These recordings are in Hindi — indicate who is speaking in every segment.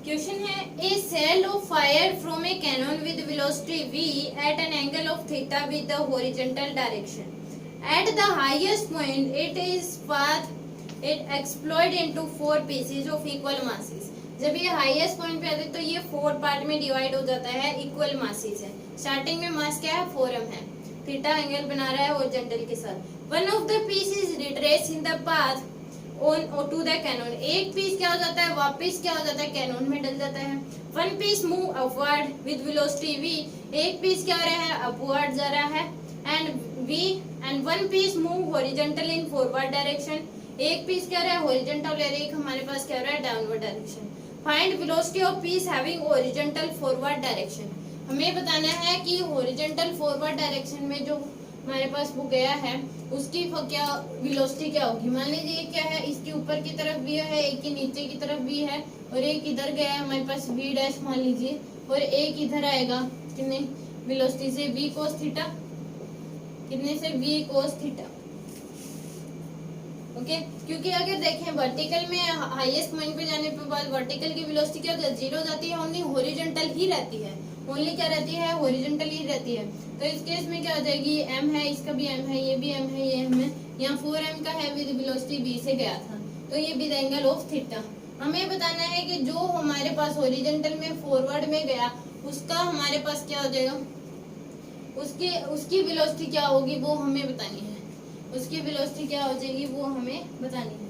Speaker 1: क्वेश्चन है a shell of fire from a cannon with velocity v at an angle of theta with the horizontal direction. At the highest point, it is path it explode into 4 pieces of equal masses. जब ये हाईएस्ट पॉइंट पे आते हैं तो ये 4 पार्ट में डिवाइड हो जाता है, इक्वल मासेस है. स्टार्टिंग में मास क्या है 4m है, थीटा एंगल बना रहा है हॉरिजॉन्टल के साथ. One of the piece is retrace in the path on to the cannon. एक पीस क्या हो जाता है, वापस क्या हो जाता है, कैनन में डल जाता है. One piece move upward with velocity v. एक पीस क्या हो रहा है, अपवर्ड जा रहा है. And one piece move horizontal in forward direction. एक पीस क्या हो रहा है हॉरिजॉन्टल और एक हमारे पास क्या हो रहा है downward direction. Find velocity of peace having horizontal forward direction. हमें बताना है कि हॉरिजॉन्टल फॉरवर्ड डायरेक्शन में जो हमारे पास वो गया है उसकी क्या वेलोसिटी क्या होगी. मान लीजिए क्या है, इसके ऊपर की तरफ भी है, एक की नीचे की तरफ भी है और एक इधर गया है हमारे पास v डैश मान लीजिए, और एक इधर आएगा कितने वेलोसिटी से v cos थीटा, कितने से v cos थीटा. ओके क्योंकि अगर देखें वर्टिकल में हाईएस्ट पॉइंट पे जाने के बाद वर्टिकल की वेलोसिटी क्या होती है, जीरो जाती है, ओनली हॉरिजॉन्टल ही रहती है. ओनली क्या रहती है, हॉरिजॉन्टल ही रहती है. तो इस केस में क्या हो जाएगी, m है, इसका भी m है, ये भी m है, ये m है. यहाँ 4m का है विद वेलोसिटी v से गया था तो ये विद एंगल ऑफ थीटा. हमें बताना है कि जो हमारे पास हॉरिजॉन्टल में फॉरवर्ड में गया उसका हमारे पास क्या हो जाएगा, उसकी वेलोसिटी क्या होगी वो हमें बतानी है. उसकी वेलोसिटी क्या हो जाएगी वो हमें बतानी है.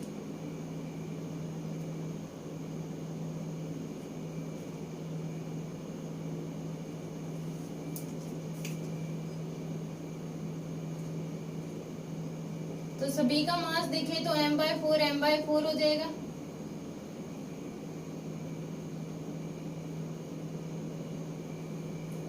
Speaker 1: तो सभी का मास देखें तो m/4 हो जाएगा.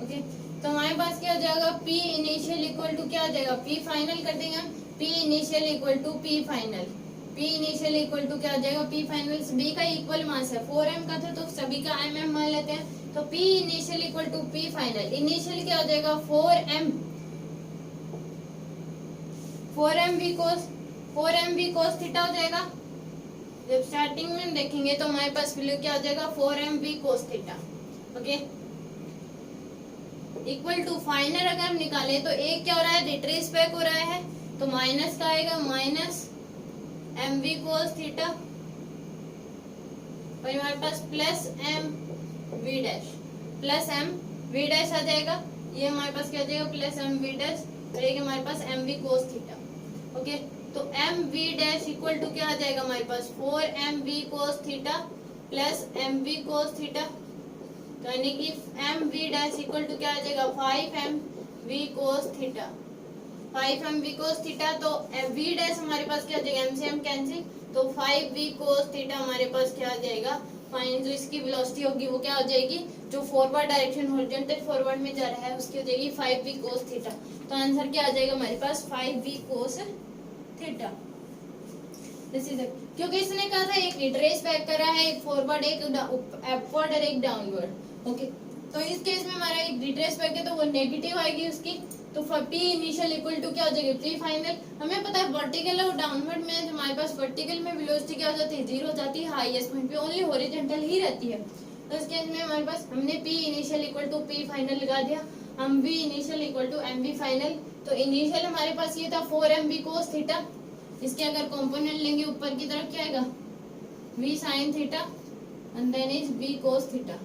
Speaker 1: ओके तो हमारे पास क्या हो जाएगा, P इनिशियल इक्वल टू क्या हो जाएगा, P फाइनल कर देंगे हम. P initial equal to P final. P initial equal to क्या हो जाएगा, P फाइनल. सभी का इक्वल मास है, 4m का था तो सभी का mm मान लेते हैं. तो P initial equal to P final. Initial क्या हो जाएगा 4m v cos थीटा हो जाएगा. जब स्टार्टिंग में देखेंगे तो हमारे पास वैल्यू क्या हो जाएगा 4m v cos theta. Okay equal to final अगर हम निकालें तो एक क्या हो रहा है, रिट्रेस बैक हो रहा है तो माइनस का आएगा, minus M we cos theta और हमारे पास प्लस एम वी डैश आ जाएगा. ये हमारे पास क्या आ जाएगा प्लस एम वी डैश और एक हमारे पास m we cos theta. Okay तो m we dash equal to क्या आ जाएगा हमारे पास 4m v cos theta plus M we cos theta. तो यानी कि m we dash equal to क्या आ जाएगा 5m v cos theta. 5m v cos theta तो v डैश हमारे पास क्या आ जाएगा, m से m कैंसिल, तो 5v cos थीटा हमारे पास क्या आ जाएगा फाइन. जो इसकी वेलोसिटी होगी वो क्या हो जाएगी, जो फॉरवर्ड डायरेक्शन हॉरिजॉन्टल फॉरवर्ड में जा रहा है उसकी हो जाएगी 5v cos थीटा. तो आंसर क्या आ जाएगा हमारे पास 5v cos थीटा. क्योंकि इसने कहा था एक रिट्रेस बैक कर रहा है, एक फॉरवर्ड, एक अपवर्ड और एक डाउनवर्ड. ओके तो इस केस में हमारा एक रिट्रेस बैक है तो वो नेगेटिव आएगी उसकी. तो P इनिशियल इक्वल टू क्या हो जाएगी P फाइनल. हमें पता है वर्टिकल और डाउनवर्ड में हमारे पास वर्टिकल में वेलोसिटी क्या हो जाती है, जीरो हो जाती है हाईएस्ट पॉइंट पे, ओनली हॉरिजॉन्टल ही रहती है. तो इस केस में हमारे पास हमने P initial equal to P final लगा दिया, हम V initial equal to MV final. तो इनिशियल हमारे पास ये था 4m v cos थीटा. इसके अगर कंपोनेंट लेंगे ऊपर की तरफ क्या आएगा v sin theta and then is v cos theta.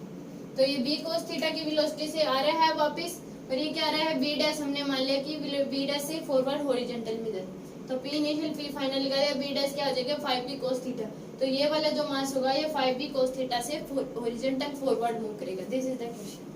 Speaker 1: तो ये v cos थीटा की वेलोसिटी से आ रहा है वापस और ये क्या आ रहा है v डैश. हमने मान लिया कि v डैश से फॉरवर्ड हॉरिजॉन्टल में जाए तो P इनिशियल P फाइनल लगा दिया, v डैश क्या आ जाएगा 5v cos थीटा. तो ये वाला जो मास होगा ये 5v cos थीटा से हॉरिजॉन्टल फॉरवर्ड मूव करेगा. This is the question.